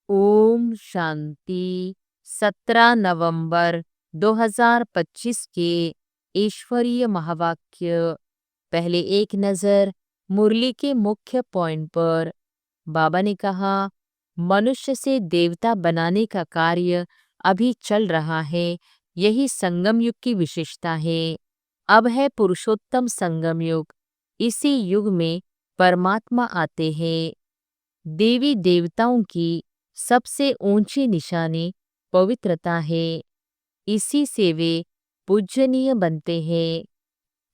ओम शांति। 17 नवंबर 2025 के ईश्वरीय महावाक्य। पहले एक नजर मुरली के मुख्य पॉइंट पर। बाबा ने कहा, मनुष्य से देवता बनाने का कार्य अभी चल रहा है। यही संगम युग की विशेषता है। अब है पुरुषोत्तम संगम युग। इसी युग में परमात्मा आते हैं। देवी देवताओं की सबसे ऊंची निशानी पवित्रता है। इसी से वे पूजनीय बनते हैं।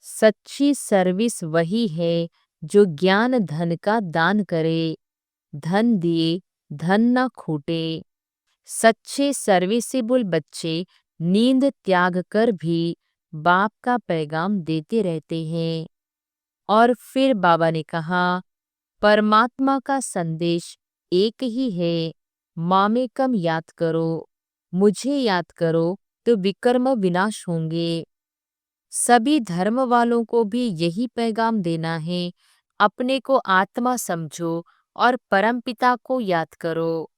सच्ची सर्विस वही है जो ज्ञान धन का दान करे। धन दिए धन न खूटे। सच्चे सर्विसेबल बच्चे नींद त्याग कर भी बाप का पैगाम देते रहते हैं। और फिर बाबा ने कहा, परमात्मा का संदेश एक ही है। मामेकम याद करो, मुझे याद करो तो विकर्म विनाश होंगे। सभी धर्म वालों को भी यही पैगाम देना है। अपने को आत्मा समझो और परमपिता को याद करो।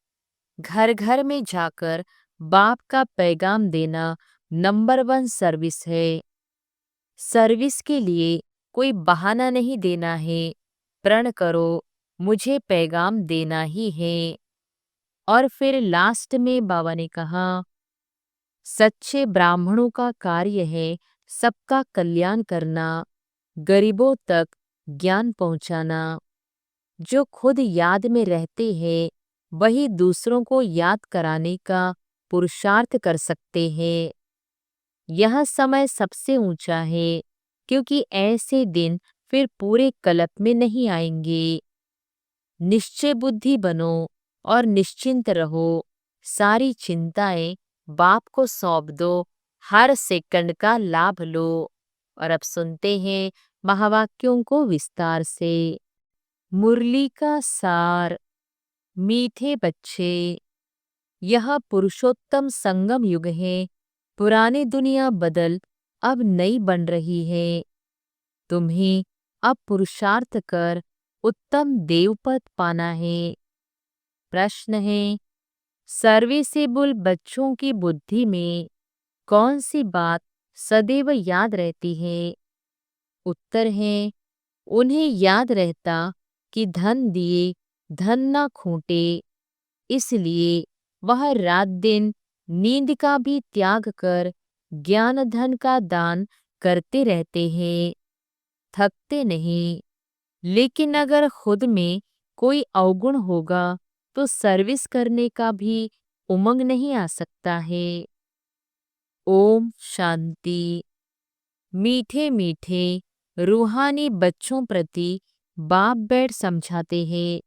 घर घर में जाकर बाप का पैगाम देना नंबर 1 सर्विस है। सर्विस के लिए कोई बहाना नहीं देना है। प्रण करो, मुझे पैगाम देना ही है। और फिर लास्ट में बाबा ने कहा, सच्चे ब्राह्मणों का कार्य है सबका कल्याण करना, गरीबों तक ज्ञान पहुंचाना। जो खुद याद में रहते हैं वही दूसरों को याद कराने का पुरुषार्थ कर सकते हैं। यह समय सबसे ऊंचा है, क्योंकि ऐसे दिन फिर पूरे कल्प में नहीं आएंगे। निश्चय बुद्धि बनो और निश्चिंत रहो। सारी चिंताएं बाप को सौंप दो। हर सेकंड का लाभ लो। और अब सुनते हैं महावाक्यों को विस्तार से। मुरली का सार। मीठे बच्चे, यह पुरुषोत्तम संगम युग है। पुरानी दुनिया बदल अब नई बन रही है। तुम्हें अब पुरुषार्थ कर उत्तम देवपद पाना है। प्रश्न है, सर्विसेबल बच्चों की बुद्धि में कौन सी बात सदैव याद रहती है? उत्तर है, उन्हें याद रहता कि धन दिए धन ना खूटे। इसलिए वह रात दिन नींद का भी त्याग कर ज्ञान धन का दान करते रहते हैं। थकते नहीं। लेकिन अगर खुद में कोई अवगुण होगा तो सर्विस करने का भी उमंग नहीं आ सकता है। ओम शांति। मीठे मीठे रूहानी बच्चों प्रति बाप बैठ समझाते हैं।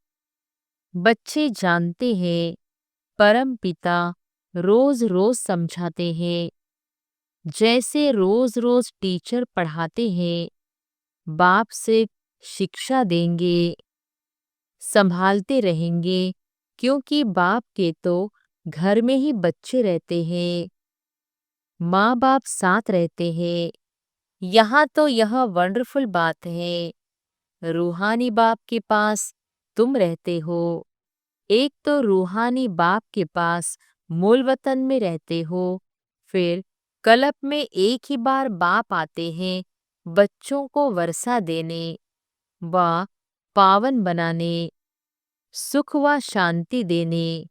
बच्चे जानते हैं, परम पिता रोज रोज समझाते हैं। जैसे रोज रोज टीचर पढ़ाते हैं, बाप से शिक्षा देंगे, संभालते रहेंगे। क्योंकि बाप के तो घर में ही बच्चे रहते हैं, माँ बाप साथ रहते हैं। यहाँ तो यह वंडरफुल बात है। रूहानी बाप के पास तुम रहते हो। एक तो रूहानी बाप के पास मूल वतन में रहते हो। फिर कल्प में एक ही बार बाप आते हैं बच्चों को वर्षा देने व पावन बनाने, सुख व शांति देने।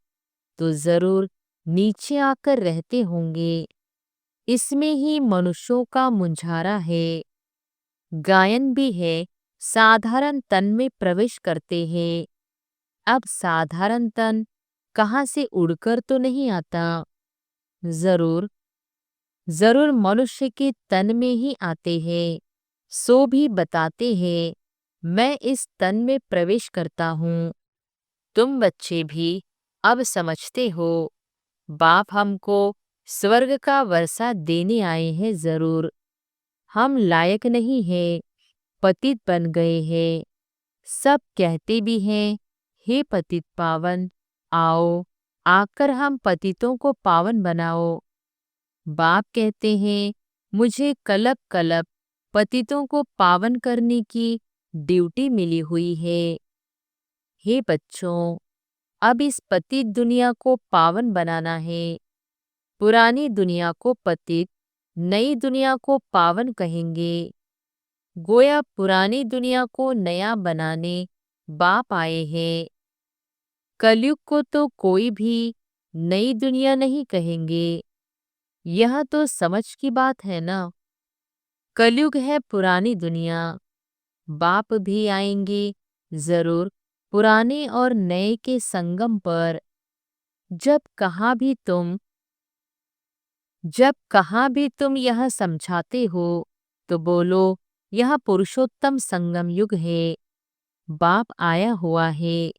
तो जरूर नीचे आकर रहते होंगे। इसमें ही मनुष्यों का मुंझारा है। गायन भी है, साधारण तन में प्रवेश करते हैं। अब साधारण तन कहाँ से उड़कर तो नहीं आता। जरूर जरूर मनुष्य के तन में ही आते हैं। सो भी बताते हैं, मैं इस तन में प्रवेश करता हूँ। तुम बच्चे भी अब समझते हो, बाप हमको स्वर्ग का वर्षा देने आए हैं। जरूर हम लायक नहीं हैं, पतित बन गए हैं। सब कहते भी हैं, हे पतित पावन, आओ आकर हम पतितों को पावन बनाओ। बाप कहते हैं, मुझे कलप कलप पतितों को पावन करने की ड्यूटी मिली हुई है। हे बच्चों, अब इस पतित दुनिया को पावन बनाना है। पुरानी दुनिया को पतित, नई दुनिया को पावन कहेंगे। गोया पुरानी दुनिया को नया बनाने बाप आए हैं। कलयुग को तो कोई भी नई दुनिया नहीं कहेंगे। यह तो समझ की बात है ना। कलयुग है पुरानी दुनिया। बाप भी आएंगे जरूर पुराने और नए के संगम पर। जब कहाँ भी तुम यह समझाते हो तो बोलो यह पुरुषोत्तम संगम युग है। बाप आया हुआ है।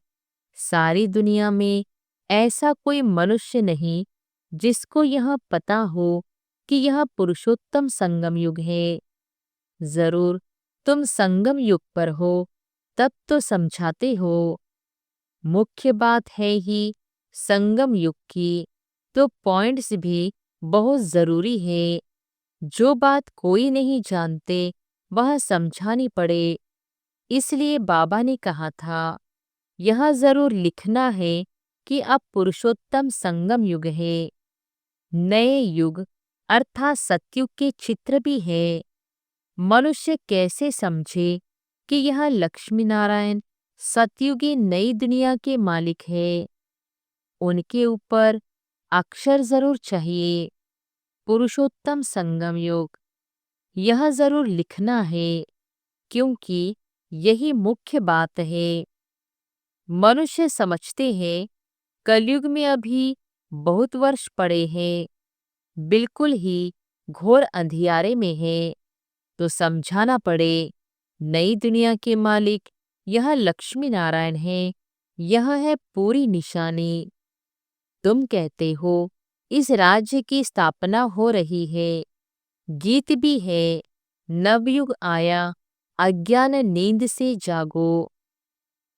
सारी दुनिया में ऐसा कोई मनुष्य नहीं जिसको यह पता हो कि यह पुरुषोत्तम संगम युग है। जरूर तुम संगम युग पर हो तब तो समझाते हो। मुख्य बात है ही संगम युग की, तो पॉइंट्स भी बहुत जरूरी है। जो बात कोई नहीं जानते वह समझानी पड़े। इसलिए बाबा ने कहा था यह जरूर लिखना है कि अब पुरुषोत्तम संगम युग है। नए युग अर्थात सतयुग के चित्र भी है। मनुष्य कैसे समझे कि यह लक्ष्मी नारायण सतयुगी नई दुनिया के मालिक है। उनके ऊपर अक्षर जरूर चाहिए। पुरुषोत्तम संगम युग यह जरूर लिखना है, क्योंकि यही मुख्य बात है। मनुष्य समझते हैं कलयुग में अभी बहुत वर्ष पड़े हैं, बिल्कुल ही घोर अंधियारे में है, तो समझाना पड़े नई दुनिया के मालिक यह लक्ष्मी नारायण है। यह है पूरी निशानी। तुम कहते हो इस राज्य की स्थापना हो रही है। गीत भी है, नवयुग आया अज्ञान नींद से जागो।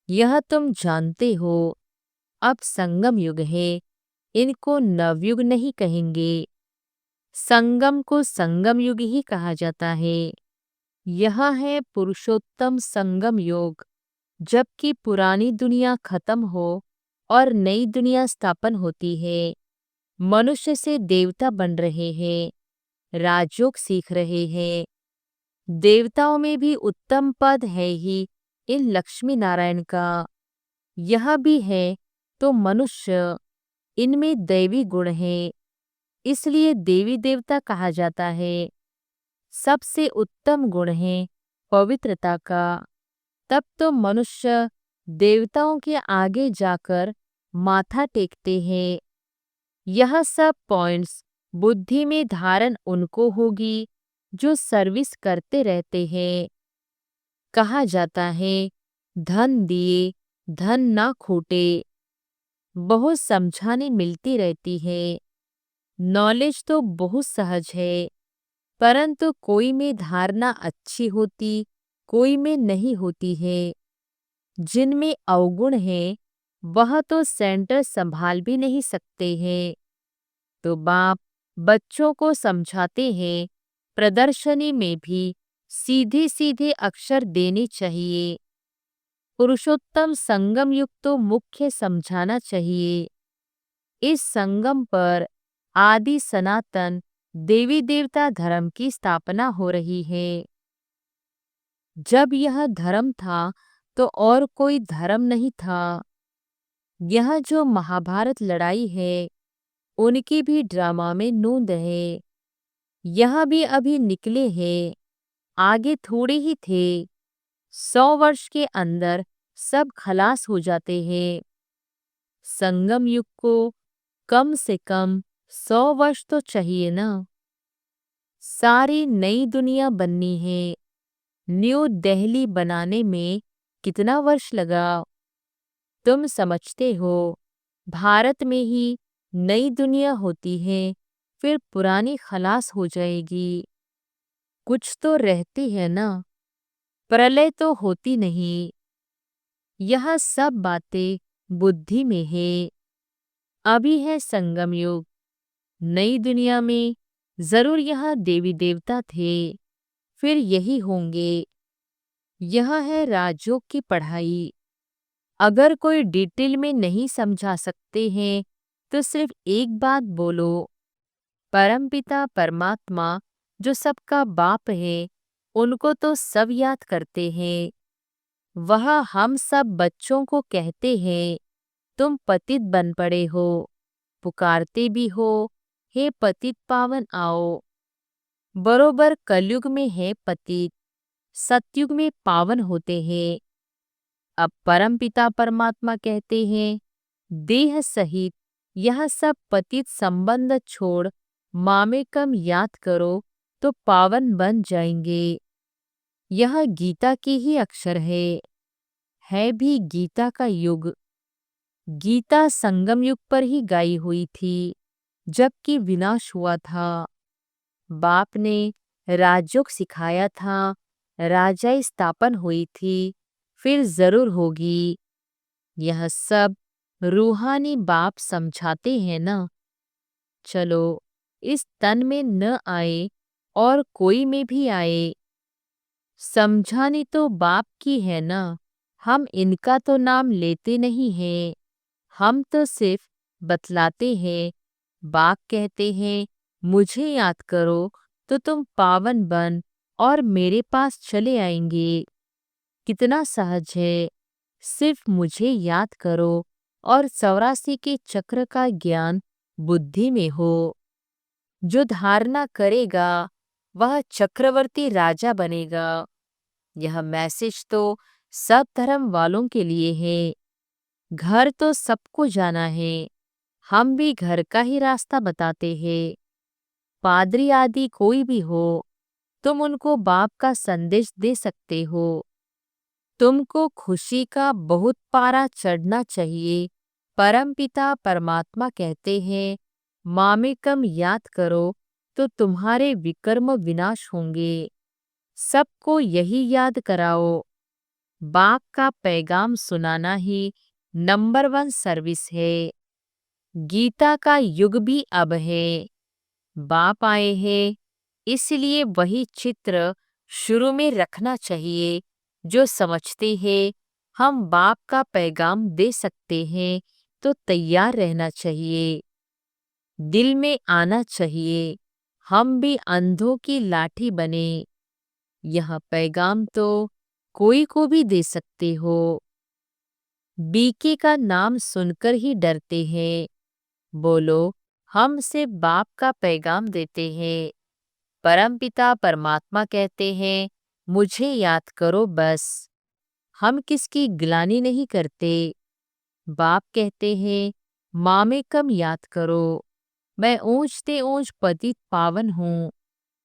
यह तुम जानते हो। अब संगम युग है, इनको नवयुग नहीं कहेंगे। संगम को संगम युग ही कहा जाता है। यह है पुरुषोत्तम संगम योग। जबकि पुरानी दुनिया खत्म हो और नई दुनिया स्थापन होती है। मनुष्य से देवता बन रहे हैं, राजयोग सीख रहे हैं। देवताओं में भी उत्तम पद है ही इन लक्ष्मी नारायण का। यह भी है तो मनुष्य, इनमें दैवी गुण है, इसलिए देवी देवता कहा जाता है। सबसे उत्तम गुण है पवित्रता का। तब तो मनुष्य देवताओं के आगे जाकर माथा टेकते हैं। यह सब पॉइंट्स बुद्धि में धारण उनको होगी जो सर्विस करते रहते हैं। कहा जाता है धन दिए धन ना खोटे। बहुत समझाने मिलती रहती है। नॉलेज तो बहुत सहज है, परंतु कोई में धारणा अच्छी होती, कोई में नहीं होती है। जिनमें अवगुण है वह तो सेंटर संभाल भी नहीं सकते हैं। तो बाप बच्चों को समझाते हैं प्रदर्शनी में भी सीधे सीधे अक्षर देने चाहिए। पुरुषोत्तम संगम युग तो मुख्य समझाना चाहिए। इस संगम पर आदि सनातन देवी देवता धर्म की स्थापना हो रही है। जब यह धर्म था तो और कोई धर्म नहीं था। यह जो महाभारत लड़ाई है उनकी भी ड्रामा में नोंद है। यह भी अभी निकले हैं, आगे थोड़े ही थे। 100 वर्ष के अंदर सब खलास हो जाते हैं। संगम युग को कम से कम 100 वर्ष तो चाहिए ना। सारी नई दुनिया बननी है। न्यू दिल्ली बनाने में कितना वर्ष लगा? तुम समझते हो भारत में ही नई दुनिया होती है, फिर पुरानी खलास हो जाएगी। कुछ तो रहती है ना, प्रलय तो होती नहीं। यह सब बातें बुद्धि में है। अभी है संगम युग। नई दुनिया में जरूर यह देवी देवता थे, फिर यही होंगे। यह है राजयोग की पढ़ाई। अगर कोई डिटेल में नहीं समझा सकते हैं तो सिर्फ एक बात बोलो, परमपिता परमात्मा जो सबका बाप है, उनको तो सब याद करते हैं। वह हम सब बच्चों को कहते हैं, तुम पतित बन पड़े हो, पुकारते भी हो, हे पतित पावन आओ। बरोबर कलयुग में है पतित, सतयुग में पावन होते हैं। अब परमपिता परमात्मा कहते हैं, देह सहित यह सब पतित संबंध छोड़ मामेकम याद करो तो पावन बन जाएंगे। यह गीता के ही अक्षर है भी गीता का युग। गीता संगम युग पर ही गाई हुई थी, जबकि विनाश हुआ था। बाप ने राजयोग सिखाया था, राजाई स्थापन हुई थी, फिर जरूर होगी। यह सब रूहानी बाप समझाते हैं ना। चलो इस तन में न आए और कोई में भी आए, समझानी तो बाप की है ना। हम इनका तो नाम लेते नहीं हैं, हम तो सिर्फ बतलाते हैं। बाप कहते हैं, मुझे याद करो तो तुम पावन बन और मेरे पास चले आएंगे। कितना सहज है, सिर्फ मुझे याद करो और 84 के चक्र का ज्ञान बुद्धि में हो। जो धारणा करेगा वह चक्रवर्ती राजा बनेगा। यह मैसेज तो सब धर्म वालों के लिए है। घर तो सबको जाना है, हम भी घर का ही रास्ता बताते हैं। पादरी आदि कोई भी हो, तुम उनको बाप का संदेश दे सकते हो। तुमको खुशी का बहुत पारा चढ़ना चाहिए। परमपिता परमात्मा कहते हैं, मामेकम याद करो तो तुम्हारे विकर्म विनाश होंगे। सबको यही याद कराओ। बाप का पैगाम सुनाना ही नंबर 1 सर्विस है। गीता का युग भी अब है। बाप आए हैं, इसलिए वही चित्र शुरू में रखना चाहिए। जो समझते हैं हम बाप का पैगाम दे सकते हैं तो तैयार रहना चाहिए। दिल में आना चाहिए, हम भी अंधों की लाठी बने। यह पैगाम तो कोई को भी दे सकते हो। बीके का नाम सुनकर ही डरते हैं। बोलो, हम सिर्फ बाप का पैगाम देते हैं। परमपिता परमात्मा कहते हैं, मुझे याद करो बस। हम किसकी गिलानी नहीं करते। बाप कहते हैं, मामेकम याद करो। मैं ऊंचते ऊंच पतित पावन हूँ।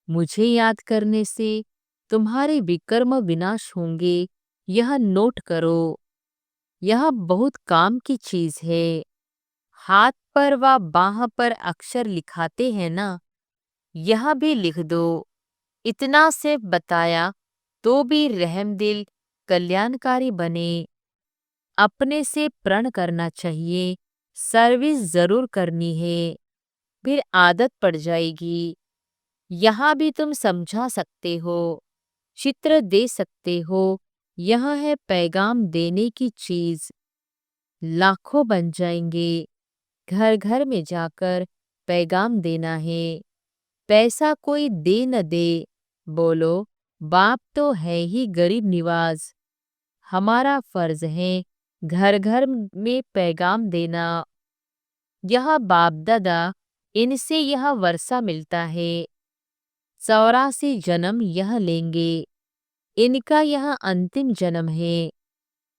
मुझे याद करने से तुम्हारे विकर्म विनाश होंगे। यह नोट करो। यह बहुत काम की चीज है। हाथ पर व बाह पर अक्षर लिखाते हैं ना, यह भी लिख दो। इतना से बताया तो भी रहमदिल कल्याणकारी बने। अपने से प्रण करना चाहिए, सर्विस जरूर करनी है, फिर आदत पड़ जाएगी। यहाँ भी तुम समझा सकते हो, चित्र दे सकते हो। यह है पैगाम देने की चीज। लाखों बन जाएंगे। घर घर में जाकर पैगाम देना है। पैसा कोई दे न दे, बोलो बाप तो है ही गरीब निवाज। हमारा फर्ज है घर घर में पैगाम देना। यह बाप दादा, इनसे यह वर्षा मिलता है। 84 जन्म यह लेंगे, इनका यह अंतिम जन्म है।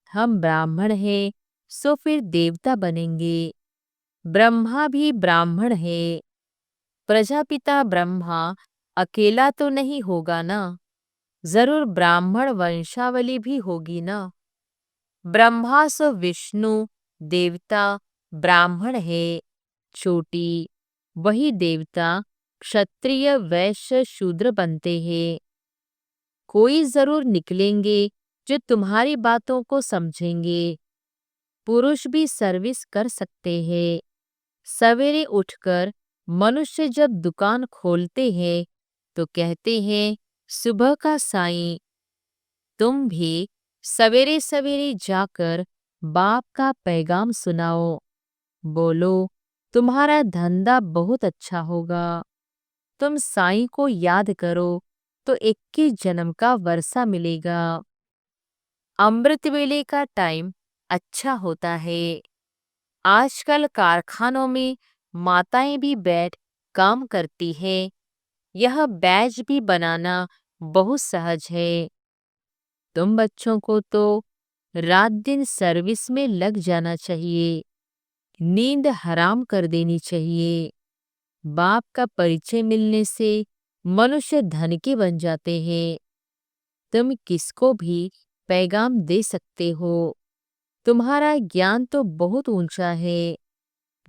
हम ब्राह्मण हैं, सो फिर देवता बनेंगे। ब्रह्मा भी ब्राह्मण है। प्रजापिता ब्रह्मा अकेला तो नहीं होगा ना, जरूर ब्राह्मण वंशावली भी होगी ना। ब्रह्मा सो विष्णु देवता ब्राह्मण है। चोटी वही देवता क्षत्रिय वैश्य शूद्र बनते हैं। कोई जरूर निकलेंगे जो तुम्हारी बातों को समझेंगे। पुरुष भी सर्विस कर सकते हैं। सवेरे उठकर मनुष्य जब दुकान खोलते हैं तो कहते हैं, सुबह का साईं। तुम भी सवेरे सवेरे जाकर बाप का पैगाम सुनाओ। बोलो, तुम्हारा धंधा बहुत अच्छा होगा। तुम साईं को याद करो तो 21 जन्म का वर्षा मिलेगा। अमृत वेले का टाइम अच्छा होता है। आजकल कारखानों में माताएं भी बैठ काम करती है। यह बैज भी बनाना बहुत सहज है। तुम बच्चों को तो रात दिन सर्विस में लग जाना चाहिए। नींद हराम कर देनी चाहिए। बाप का परिचय मिलने से मनुष्य धन के बन जाते हैं। तुम किसको भी पैगाम दे सकते हो। तुम्हारा ज्ञान तो बहुत ऊंचा है।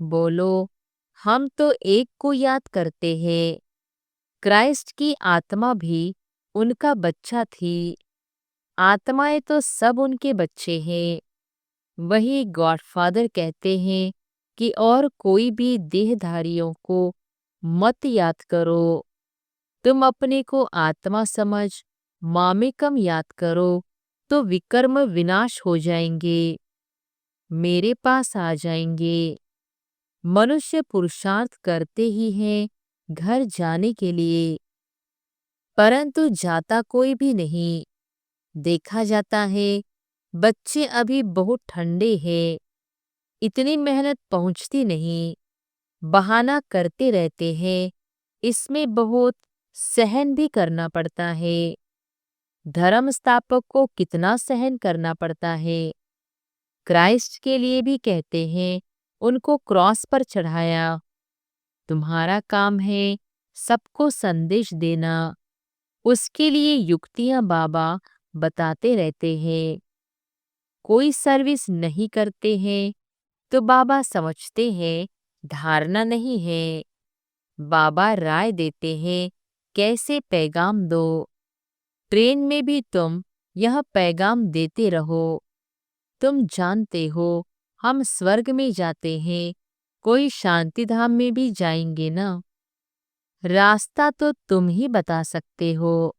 बोलो, हम तो एक को याद करते हैं। क्राइस्ट की आत्मा भी उनका बच्चा थी। आत्माएं तो सब उनके बच्चे हैं। वही गॉडफादर कहते हैं कि और कोई भी देहधारियों को मत याद करो। तुम अपने को आत्मा समझ मामेकम याद करो तो विकर्म विनाश हो जाएंगे, मेरे पास आ जाएंगे। मनुष्य पुरुषार्थ करते ही हैं घर जाने के लिए, परंतु जाता कोई भी नहीं। देखा जाता है बच्चे अभी बहुत ठंडे हैं, इतनी मेहनत पहुंचती नहीं, बहाना करते रहते हैं। इसमें बहुत सहन भी करना पड़ता है। धर्म स्थापक को कितना सहन करना पड़ता है। क्राइस्ट के लिए भी कहते हैं उनको क्रॉस पर चढ़ाया। तुम्हारा काम है सबको संदेश देना। उसके लिए युक्तियां बाबा बताते रहते हैं। कोई सर्विस नहीं करते हैं तो बाबा समझते हैं धारणा नहीं है। बाबा राय देते हैं कैसे पैगाम दो। ट्रेन में भी तुम यह पैगाम देते रहो। तुम जानते हो हम स्वर्ग में जाते हैं, कोई शांति धाम में भी जाएंगे ना। रास्ता तो तुम ही बता सकते हो।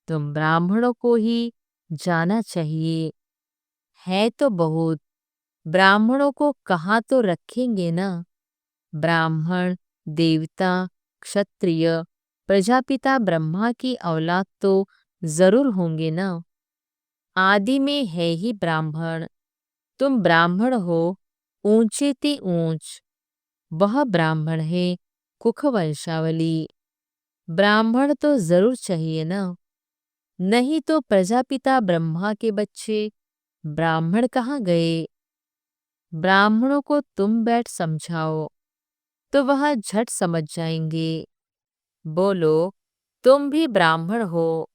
तुम ब्राह्मणों को ही जाना चाहिए। है तो बहुत, ब्राह्मणों को कहाँ तो रखेंगे ना। ब्राह्मण, देवता, क्षत्रिय, प्रजापिता ब्रह्मा की औलाद तो जरूर होंगे ना। आदि में है ही ब्राह्मण। तुम ब्राह्मण हो, ऊंचे ते ऊंच। वह ब्राह्मण है कुख वंशावली। ब्राह्मण तो जरूर चाहिए ना, नहीं तो प्रजापिता ब्रह्मा के बच्चे ब्राह्मण कहाँ गए। ब्राह्मणों को तुम बैठ समझाओ तो वह झट समझ जाएंगे। बोलो, तुम भी ब्राह्मण हो,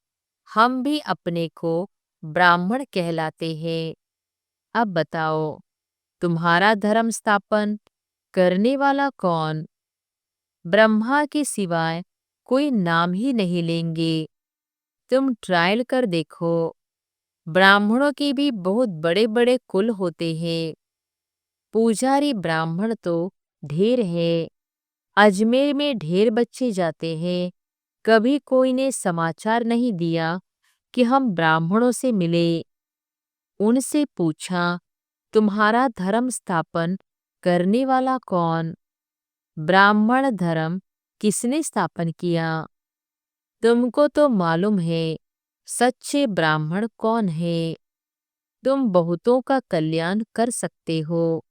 हम भी अपने को ब्राह्मण कहलाते हैं। अब बताओ, तुम्हारा धर्म स्थापन करने वाला कौन। ब्रह्मा के सिवाय कोई नाम ही नहीं लेंगे। तुम ट्रायल कर देखो। ब्राह्मणों के भी बहुत बड़े बड़े कुल होते हैं। पुजारी ब्राह्मण तो ढेर है। अजमेर में ढेर बच्चे जाते हैं। कभी कोई ने समाचार नहीं दिया कि हम ब्राह्मणों से मिले। उनसे पूछा, तुम्हारा धर्म स्थापन करने वाला कौन। ब्राह्मण धर्म किसने स्थापन किया। तुमको तो मालूम है सच्चे ब्राह्मण कौन है। तुम बहुतों का कल्याण कर सकते हो।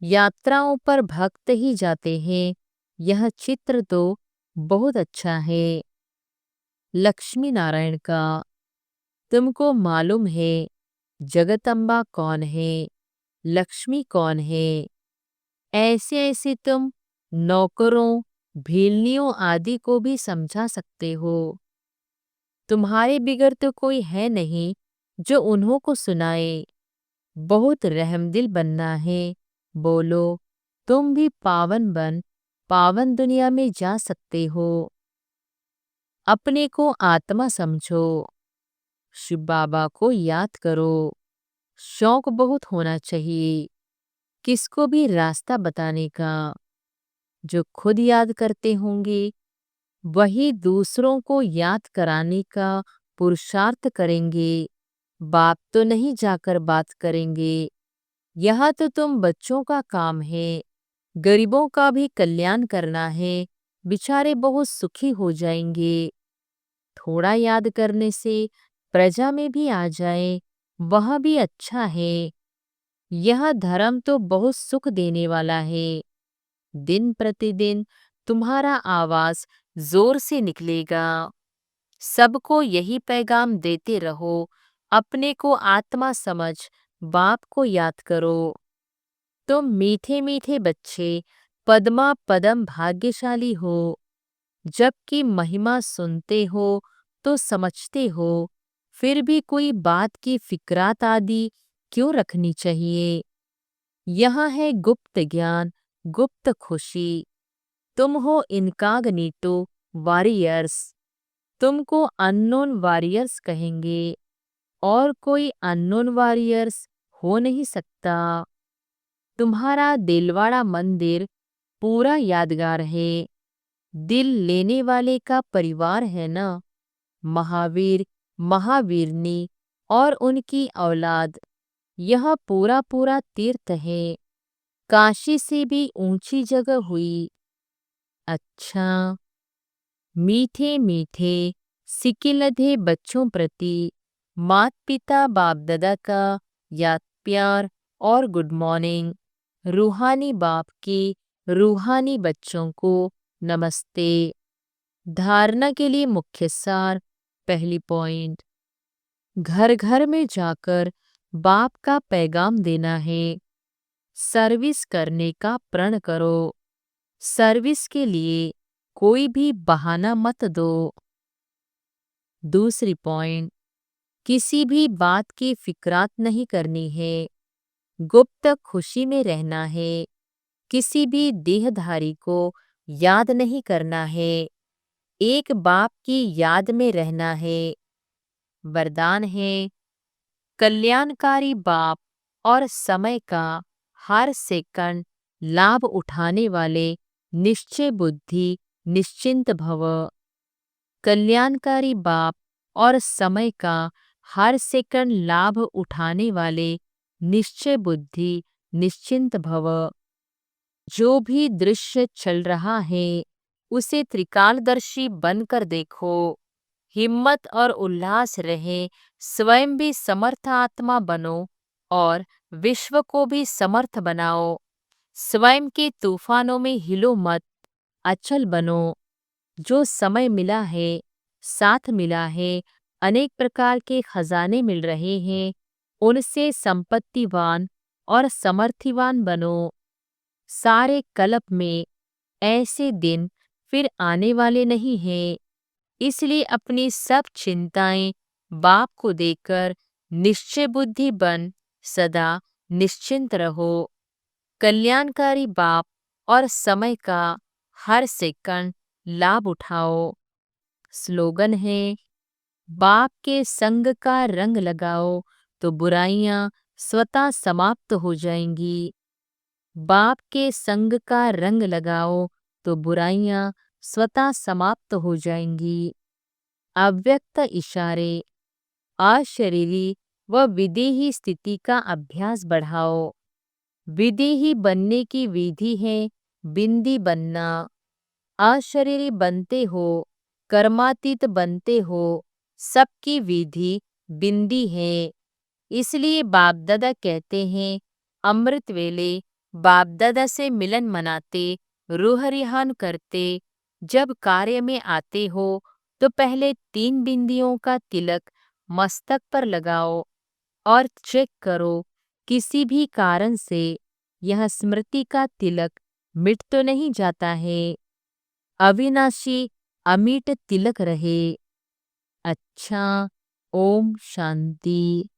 यात्राओं पर भक्त ही जाते हैं। यह चित्र तो बहुत अच्छा है लक्ष्मी नारायण का। तुमको मालूम है जगदम्बा कौन है, लक्ष्मी कौन है। ऐसे ऐसे तुम नौकरों, भेलनियों आदि को भी समझा सकते हो। तुम्हारे बिगर तो कोई है नहीं जो उन्हों को सुनाए। बहुत रहमदिल बनना है। बोलो, तुम भी पावन बन पावन दुनिया में जा सकते हो। अपने को आत्मा समझो। शिव बाबा को याद करो। शौक बहुत होना चाहिए किसको भी रास्ता बताने का। जो खुद याद करते होंगे वही दूसरों को याद कराने का पुरुषार्थ करेंगे। बाप तो नहीं जाकर बात करेंगे। यहाँ तो तुम बच्चों का काम है, गरीबों का भी कल्याण करना है, बेचारे बहुत सुखी हो जाएंगे। थोड़ा याद करने से प्रजा में भी आ जाए, वह भी अच्छा है। यह धर्म तो बहुत सुख देने वाला है। दिन प्रतिदिन तुम्हारा आवाज जोर से निकलेगा। सबको यही पैगाम देते रहो, अपने को आत्मा समझ बाप को याद करो। तुम मीठे मीठे बच्चे पद्मा पदम भाग्यशाली हो, जबकि महिमा सुनते हो तो समझते हो, फिर भी कोई बात की फिक्रात आदि क्यों रखनी चाहिए। यहाँ है गुप्त ज्ञान, गुप्त खुशी। तुम हो इनकॉग्निटो वॉरियर्स। तुमको अननोन वॉरियर्स कहेंगे, और कोई अननोन वॉरियर्स हो नहीं सकता। तुम्हारा दिलवाड़ा मंदिर पूरा यादगार है। दिल लेने वाले का परिवार है ना। महावीर, महावीरनी और उनकी औलाद, यह पूरा पूरा तीर्थ है। काशी से भी ऊंची जगह हुई। अच्छा, मीठे मीठे सिकिलधे बच्चों प्रति मात पिता बाप दादा का याद प्यार और गुड मॉर्निंग। रूहानी बाप की रूहानी बच्चों को नमस्ते। धारणा के लिए मुख्य सार। पहली पॉइंट, घर घर में जाकर बाप का पैगाम देना है। सर्विस करने का प्रण करो। सर्विस के लिए कोई भी बहाना मत दो। दूसरी पॉइंट, किसी भी बात की फिक्रात नहीं करनी है। गुप्त खुशी में रहना है। किसी भी देहधारी को याद नहीं करना है। एक बाप की याद में रहना है। वरदान है, कल्याणकारी बाप और समय का हर सेकंड लाभ उठाने वाले निश्चय बुद्धि निश्चिंत भव। कल्याणकारी बाप और समय का हर सेकंड लाभ उठाने वाले निश्चय बुद्धि निश्चिंत भव। जो भी दृश्य चल रहा है उसे त्रिकालदर्शी बनकर देखो। हिम्मत और उल्लास रहे, स्वयं भी समर्थ आत्मा बनो और विश्व को भी समर्थ बनाओ। स्वयं के तूफानों में हिलो मत, अचल बनो। जो समय मिला है, साथ मिला है, अनेक प्रकार के खजाने मिल रहे हैं, उनसे संपत्तिवान और समर्थिवान बनो। सारे कल्प में ऐसे दिन फिर आने वाले नहीं हैं, इसलिए अपनी सब चिंताएं बाप को देकर निश्चय बुद्धि बन सदा निश्चिंत रहो। कल्याणकारी बाप और समय का हर सेकंड लाभ उठाओ। स्लोगन है, बाप के संग का रंग लगाओ तो बुराइयां स्वतः समाप्त हो जाएंगी। बाप के संग का रंग लगाओ तो बुराइयां स्वतः समाप्त हो जाएंगी। अव्यक्त इशारे, अशरीरी व विदेही स्थिति का अभ्यास बढ़ाओ। विदेही बनने की विधि है बिंदी बनना। अशरीरी बनते हो, कर्मातीत बनते हो, सबकी विधि बिंदी है। इसलिए बाप दादा कहते हैं, अमृत वेले बाप दादा से मिलन मनाते, रूह रिहान करते, जब कार्य में आते हो तो पहले 3 बिंदियों का तिलक मस्तक पर लगाओ और चेक करो किसी भी कारण से यह स्मृति का तिलक मिट तो नहीं जाता है। अविनाशी अमिट तिलक रहे। अच्छा, ओम शांति।